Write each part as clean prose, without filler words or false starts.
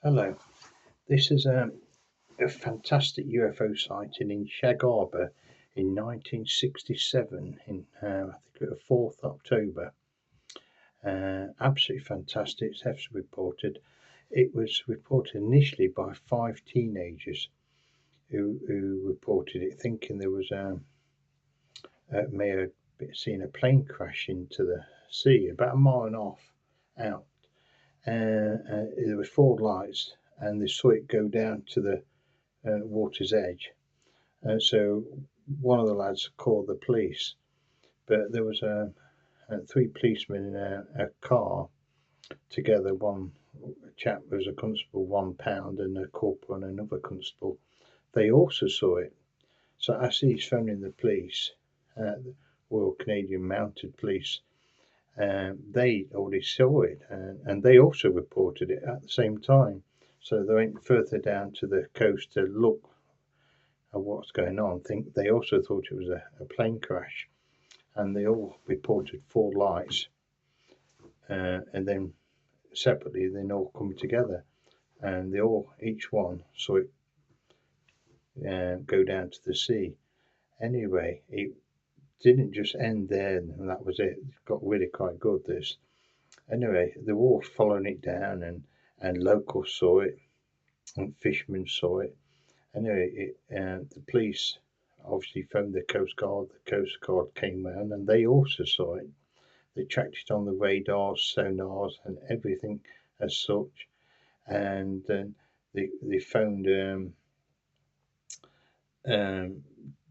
Hello, this is a fantastic UFO sighting in Shag Harbour in 1967 in I think it was 4th October. Absolutely fantastic. It's actually reported. It was reported initially by 5 teenagers who reported it, thinking there was may have seen a plane crash into the sea about a mile and a half out. There was four lights, and they saw it go down to the water's edge. So one of the lads called the police, but there was three policemen in a car together. One chap was a constable, £1, and a corporal and another constable. They also saw it. So as he's phoning the police, the Royal Canadian Mounted Police, they already saw it, and they also reported it at the same time. So they went further down to the coast to look at what's going on. They also thought it was a plane crash, and they all reported four lights, and then separately they all come together, and they all, each one, saw it go down to the sea. Anyway, it didn't just end there, and that was it. It got really quite good, this. Anyway, they were all following it down, and locals saw it, and fishermen saw it. Anyway, the police obviously phoned the Coast Guard. The Coast Guard came round, and they also saw it. They tracked it on the radars, sonars, and everything as such. And they phoned.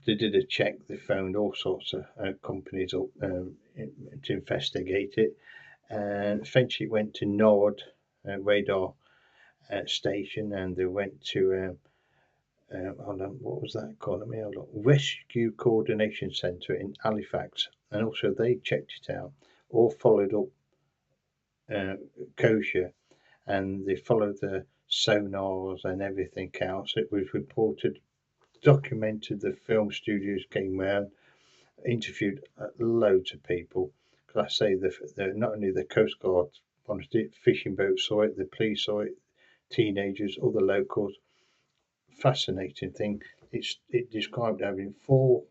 They did a check. They phoned all sorts of companies up to investigate it, and eventually it went to NORAD radar station, and they went to what was that called? Let me have a look. Rescue Coordination Centre in Halifax, and also they checked it out. All followed up kosher, and they followed the sonars and everything else. It was reported, documented. The film studios came round, interviewed loads of people. Because I say not only the Coast Guard wanted it, fishing boats saw it, the police saw it, teenagers, other locals. Fascinating thing. It described having four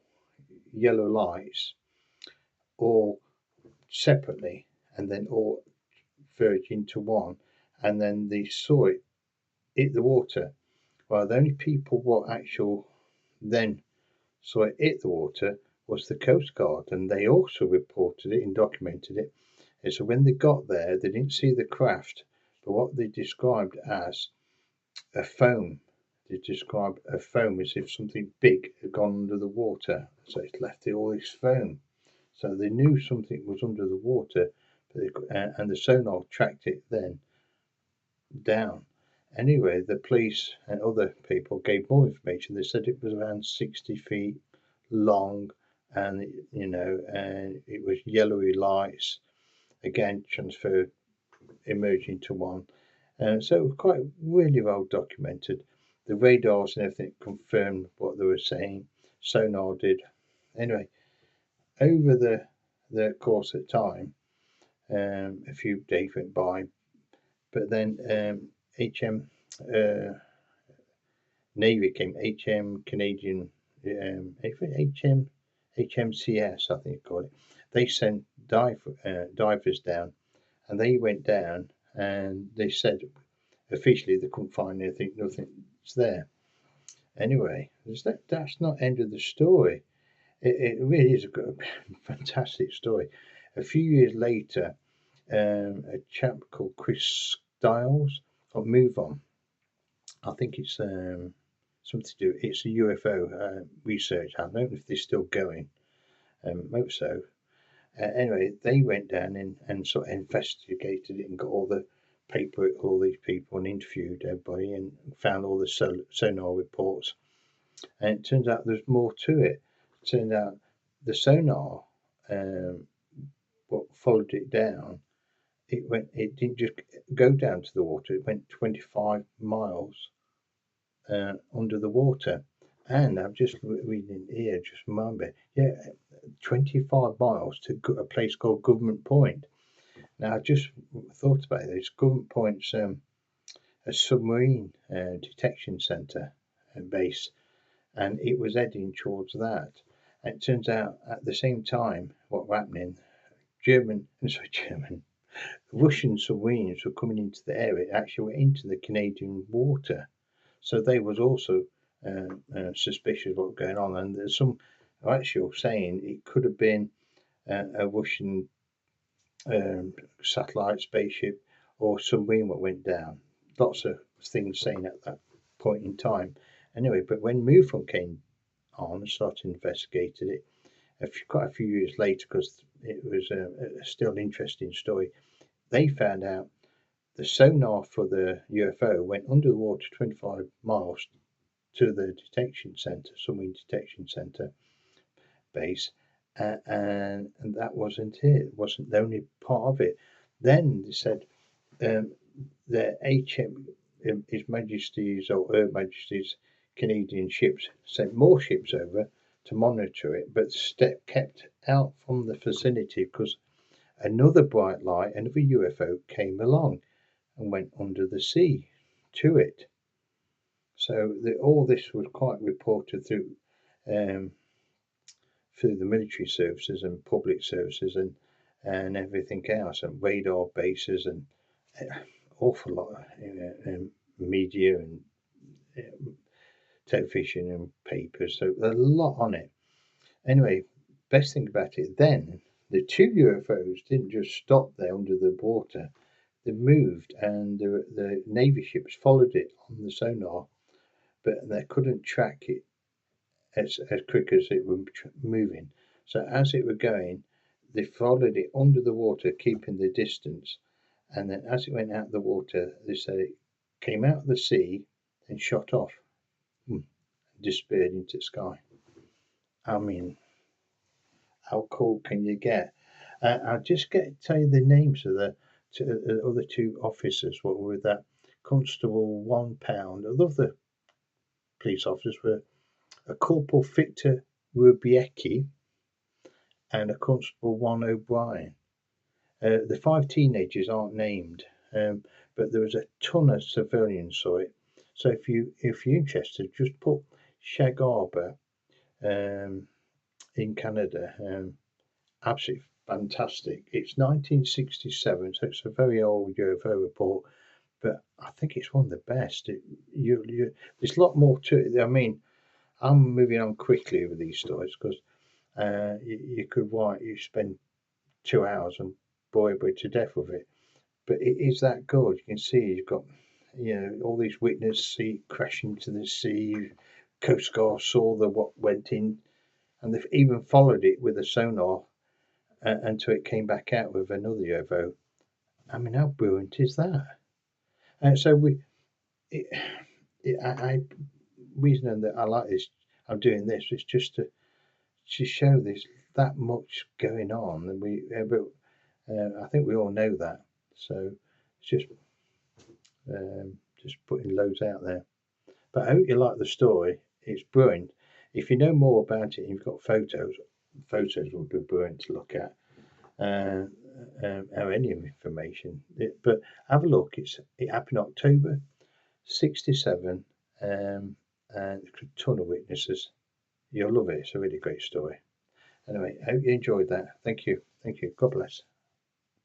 yellow lights, all separately, and then all verge into one, and then they saw it hit the water. Well, the only people what actual then saw it hit the water was the Coast Guard, and they also reported it and documented it. And so when they got there, they didn't see the craft, but what they described as a foam. They described a foam as if something big had gone under the water, so it left all this foam. So they knew something was under the water, and the sonar tracked it then down. Anyway, the police and other people gave more information. They said it was around 60 feet long, and and it was yellowy lights. Again, transferred, emerging to one. So it was quite really well documented. The radars and everything confirmed what they were saying. Sonar did. Anyway, over the course of time, a few days went by, but then HM Navy came, HM Canadian, HMCS, I think you call it. They sent divers down, and they went down, and they said officially they couldn't find anything, nothing's there. Anyway, that's not the end of the story. It really is a fantastic story. A few years later, a chap called Chris Stiles got Move On. I think it's something to do. It's a UFO research. I don't know if they're still going. Hope so. Anyway, they went down and sort of investigated it and got all the paper, all these people, and interviewed everybody and found all the sonar reports. And it turns out there's more to it. It turned out the sonar, what followed it down, it didn't just go down to the water. It went 25 miles under the water. And I'm just reading here, just remember, 25 miles to a place called Government Point. Now, I just thought about this. Government Point's a submarine detection centre and base, and it was heading towards that. And it turns out at the same time, what was happening, Russian submarines were coming into the area, actually went into the Canadian water. So they was also suspicious of what was going on. And there's some actual saying it could have been a Russian satellite spaceship or submarine that went down. Lots of things saying at that point in time. Anyway, but when MUFON came on and started investigating it, quite a few years later, because it was still an interesting story, they found out the sonar for the UFO went under the water 25 miles to the detection centre, submarine detection centre base, and that wasn't it. It wasn't the only part of it. Then they said the His Majesty's or Her Majesty's Canadian ships sent more ships over to monitor it, but kept out from the vicinity because another bright light, another UFO came along and went under the sea to it. So all this was quite reported through the military services and public services and everything else, and radar bases and awful lot of media and television and papers. So a lot on it. Anyway, best thing about it then, the two UFOs didn't just stop there under the water. They moved, and the Navy ships followed it on the sonar, but they couldn't track it as quick as it was moving. So as it were going, they followed it under the water, keeping the distance. And then as it went out of the water, they said it came out of the sea and shot off, disappeared into the sky. I mean, how cool can you get? I'll just tell you the names of the other two officers. What were that? Constable £1. The other police officers were a Corporal Victor Rubiecki and a Constable One O'Brien. The 5 teenagers aren't named, but there was a ton of civilians saw it. So if you're interested, just put Shag Harbour in Canada. Absolutely fantastic. It's 1967, so it's a very old UFO report, but I think it's one of the best. There's a lot more to it. I mean, I'm moving on quickly with these stories because you spend 2 hours and bore everybody to death with it. But it is that good. You can see you've got all these witnesses see crashing to the sea. Coast Guard saw what went in, and they've even followed it with a sonar until it came back out with another UFO. I mean, how brilliant is that? And so reason that I like this, I'm doing this, is just to show there's that much going on, and I think we all know that. So it's just putting loads out there. But I hope you like the story. It's brilliant. If you know more about it and you've got photos would be brilliant to look at. Or any information. But have a look. It happened October 67, and a ton of witnesses. You'll love it. It's a really great story. Anyway, I hope you enjoyed that. Thank you. God bless.